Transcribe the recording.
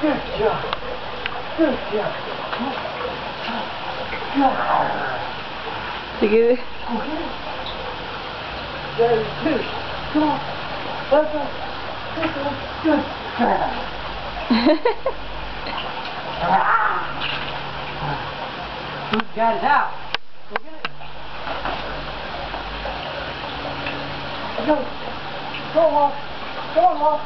Good job. Good job. Did you get it? There, two. Come on. Let's go. Good job. Who's got it out? Go get it. Go. Go, Wolf. Go on, Wolf.